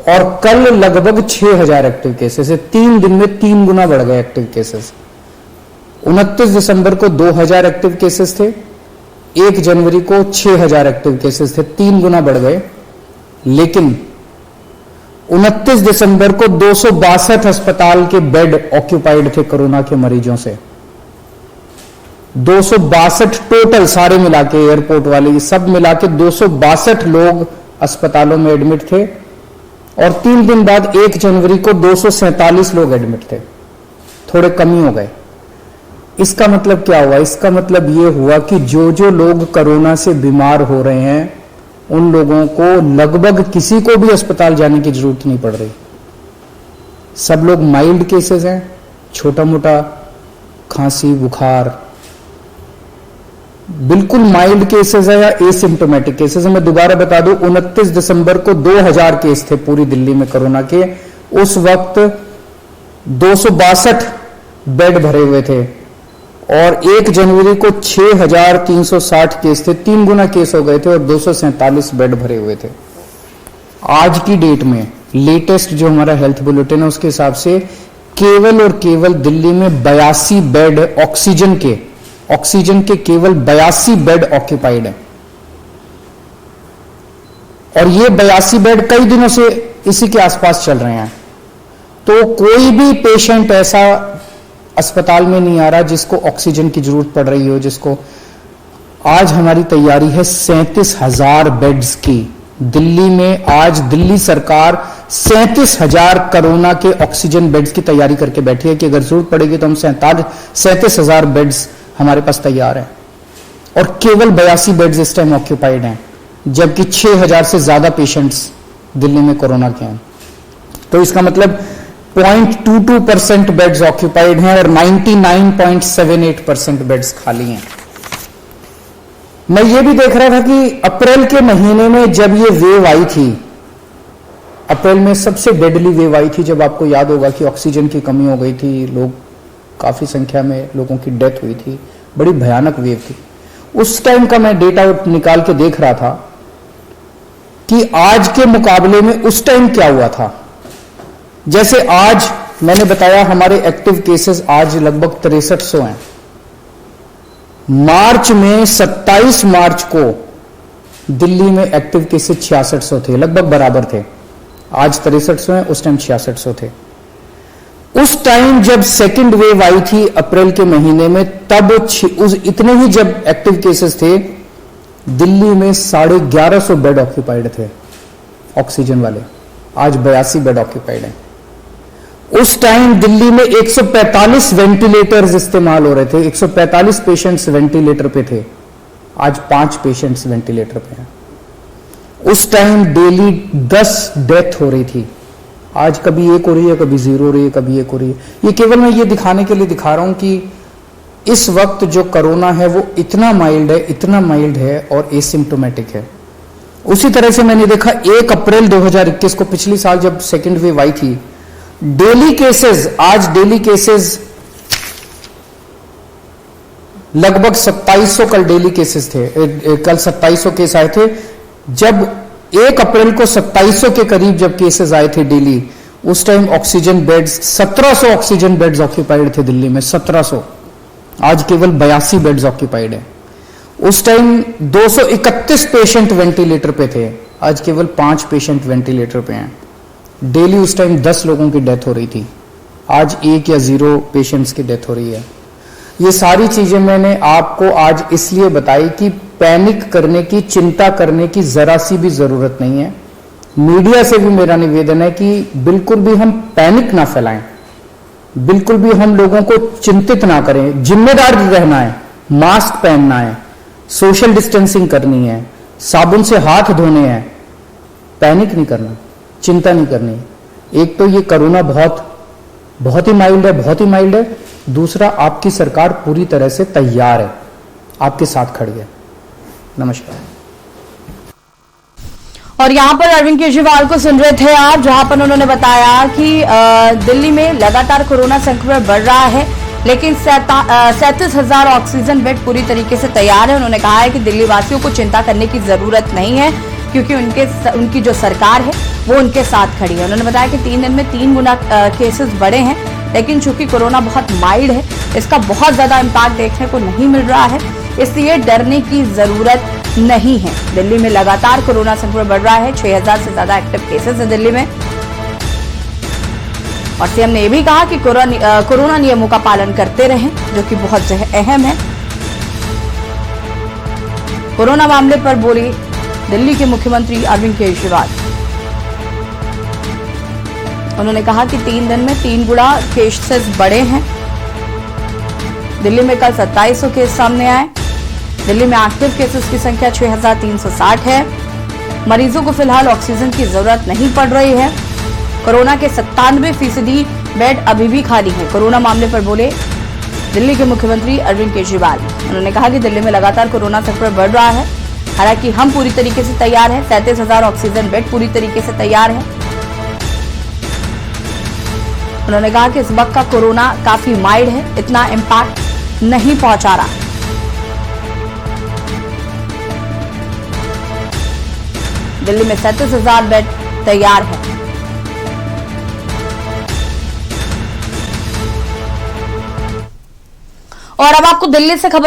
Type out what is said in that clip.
और कल लगभग 6,000 एक्टिव केसेस है। 3 दिन में 3 गुना बढ़ गए एक्टिव केसेस। 29 दिसंबर को 2,000 एक्टिव केसेस थे, 1 जनवरी को 6,000 एक्टिव केसेस थे, 3 गुना बढ़ गए। लेकिन 29 दिसंबर को 262 अस्पताल के बेड ऑक्यूपाइड थे कोरोना के मरीजों से। 262 टोटल, सारे मिला के, एयरपोर्ट वाले सब मिला के 262 लोग अस्पतालों में एडमिट थे। और 3 दिन बाद 1 जनवरी को 247 लोग एडमिट थे, थोड़े कम ही हो गए। इसका मतलब क्या हुआ? इसका मतलब यह हुआ कि जो जो लोग कोरोना से बीमार हो रहे हैं उन लोगों को लगभग किसी को भी अस्पताल जाने की जरूरत नहीं पड़ रही। सब लोग माइल्ड केसेस हैं, छोटा मोटा खांसी बुखार, बिल्कुल माइल्ड केसेस है या एसिम्टोमेटिक केसेस है। मैं दोबारा बता दूं, 29 दिसंबर को 2,000 केस थे पूरी दिल्ली में कोरोना के। उस वक्त 262 बेड भरे हुए थे और 1 जनवरी को 6,360 केस थे, 3 गुना केस हो गए थे और 247 बेड भरे हुए थे। आज की डेट में लेटेस्ट जो हमारा हेल्थ बुलेटिन है उसके हिसाब से केवल और केवल दिल्ली में 82 बेड ऑक्सीजन के केवल 82 बेड ऑक्यूपाइड है। और ये 82 बेड कई दिनों से इसी के आसपास चल रहे हैं। तो कोई भी पेशेंट ऐसा अस्पताल में नहीं आ रहा जिसको ऑक्सीजन की जरूरत पड़ रही हो, जिसको आज हमारी तैयारी है 37,000 बेड्स की। दिल्ली में आज दिल्ली सरकार 37,000 कोरोना के ऑक्सीजन बेड्स की तैयारी करके बैठी है कि अगर जरूरत पड़ेगी तो हम 37,000 बेड्स हमारे पास तैयार है। और केवल 82 बेड्स इस टाइम ऑक्यूपाइड हैं, जबकि 6,000 से ज्यादा पेशेंट्स दिल्ली में कोरोना के हैं। तो इसका मतलब 0.22% बेड्स ऑक्यूपाइड हैं और 99.78% बेड्स खाली हैं। मैं ये भी देख रहा था कि अप्रैल के महीने में जब ये वेव आई थी, अप्रैल में सबसे डेडली वेव आई थी, जब आपको याद होगा कि ऑक्सीजन की कमी हो गई थी, लोग काफी संख्या में लोगों की डेथ हुई थी, बड़ी भयानक वेव थी। उस टाइम का मैं डेटा निकाल के देख रहा था कि आज के मुकाबले में उस टाइम क्या हुआ था। जैसे आज मैंने बताया हमारे एक्टिव केसेस आज लगभग 6300 हैं। मार्च में 27 मार्च को दिल्ली में एक्टिव केसेस 6600 थे, लगभग बराबर थे। आज 6300 हैं, उस टाइम 6600 थे। उस टाइम जब सेकंड वेव आई थी अप्रैल के महीने में, तब इतने ही जब एक्टिव केसेस थे, दिल्ली में 1150 बेड ऑक्यूपाइड थे ऑक्सीजन वाले। आज 82 बेड ऑक्यूपाइड हैं। उस टाइम दिल्ली में 145 वेंटिलेटर्स इस्तेमाल हो रहे थे, 145 पेशेंट्स वेंटिलेटर पे थे। आज 5 पेशेंट्स वेंटिलेटर पे हैं। उस टाइम डेली 10 डेथ हो रही थी। आज कभी 1 हो रही है, कभी 0 हो रही है, कभी 1 हो रही है। ये केवल मैं ये दिखाने के लिए दिखा रहा हूं कि इस वक्त जो कोरोना है वो इतना माइल्ड है और एसिम्टोमेटिक है। उसी तरह से मैंने देखा 1 अप्रैल 2021 को, पिछली साल जब सेकेंड वेव आई थी, डेली केसेस, आज डेली केसेस लगभग 2700, कल डेली केसेस थे, कल 2700 केस आए थे। जब 1 अप्रैल को 2700 के करीब जब केसेस आए थे डेली, उस time oxygen beds 1700 oxygen beds occupied थे दिल्ली में, 1700। आज केवल 82 बेड्स ऑक्यूपाइड है। उस टाइम 231 पेशेंट वेंटिलेटर पे थे, आज केवल 5 पेशेंट वेंटिलेटर पे हैं। डेली उस टाइम 10 लोगों की डेथ हो रही थी, आज 1 या 0 पेशेंट्स की डेथ हो रही है। ये सारी चीजें मैंने आपको आज इसलिए बताई कि पैनिक करने की, चिंता करने की जरा सी भी जरूरत नहीं है। मीडिया से भी मेरा निवेदन है कि बिल्कुल भी हम पैनिक ना फैलाएं, बिल्कुल भी हम लोगों को चिंतित ना करें। जिम्मेदार रहना है, मास्क पहनना है, सोशल डिस्टेंसिंग करनी है, साबुन से हाथ धोने हैं, पैनिक नहीं करना, चिंता नहीं करनी। एक तो ये कोरोना बहुत ही माइल्ड है। दूसरा, आपकी सरकार पूरी तरह से तैयार है, आपके साथ खड़ी है। नमस्कार। और यहाँ पर अरविंद केजरीवाल को सुन रहे थे आप, जहां पर उन्होंने बताया कि दिल्ली में लगातार कोरोना संक्रमण बढ़ रहा है, लेकिन 37,000 ऑक्सीजन बेड पूरी तरीके से तैयार है। उन्होंने कहा है कि दिल्ली वासियों को चिंता करने की जरूरत नहीं है, क्योंकि उनकी जो सरकार है वो उनके साथ खड़ी है। उन्होंने बताया कि 3 दिन में 3 गुना केसेस बढ़े हैं, लेकिन चूंकि कोरोना बहुत माइल्ड है, इसका बहुत ज्यादा इम्पैक्ट देखने को नहीं मिल रहा है, इसलिए डरने की जरूरत नहीं है। दिल्ली में लगातार कोरोना संक्रमण बढ़ रहा है, 6000 से ज्यादा एक्टिव केसेस है दिल्ली में। और सीएम ने यह भी कहा कि कोरोना नियमों का पालन करते रहें, जो कि बहुत अहम है। कोरोना मामले पर बोले दिल्ली के मुख्यमंत्री अरविंद केजरीवाल। उन्होंने कहा कि 3 दिन में 3 गुना केसेस बढ़े हैं। दिल्ली में कल 2700 केस सामने आए। दिल्ली में एक्टिव केसेस की संख्या 6360 है। मरीजों को फिलहाल ऑक्सीजन की जरूरत नहीं पड़ रही है। कोरोना के 97% बेड अभी भी खाली है। कोरोना मामले पर बोले दिल्ली के मुख्यमंत्री अरविंद केजरीवाल। उन्होंने कहा कि दिल्ली में लगातार कोरोना संक्रमण बढ़ रहा है, हालांकि हम पूरी तरीके से तैयार हैं। 37,000 ऑक्सीजन बेड पूरी तरीके से तैयार है। उन्होंने कहा कि इस वक्त का कोरोना काफी माइल्ड है, इतना इम्पैक्ट नहीं पहुंचा रहा। दिल्ली में 37,000 बेड तैयार है। और अब आपको दिल्ली से खबर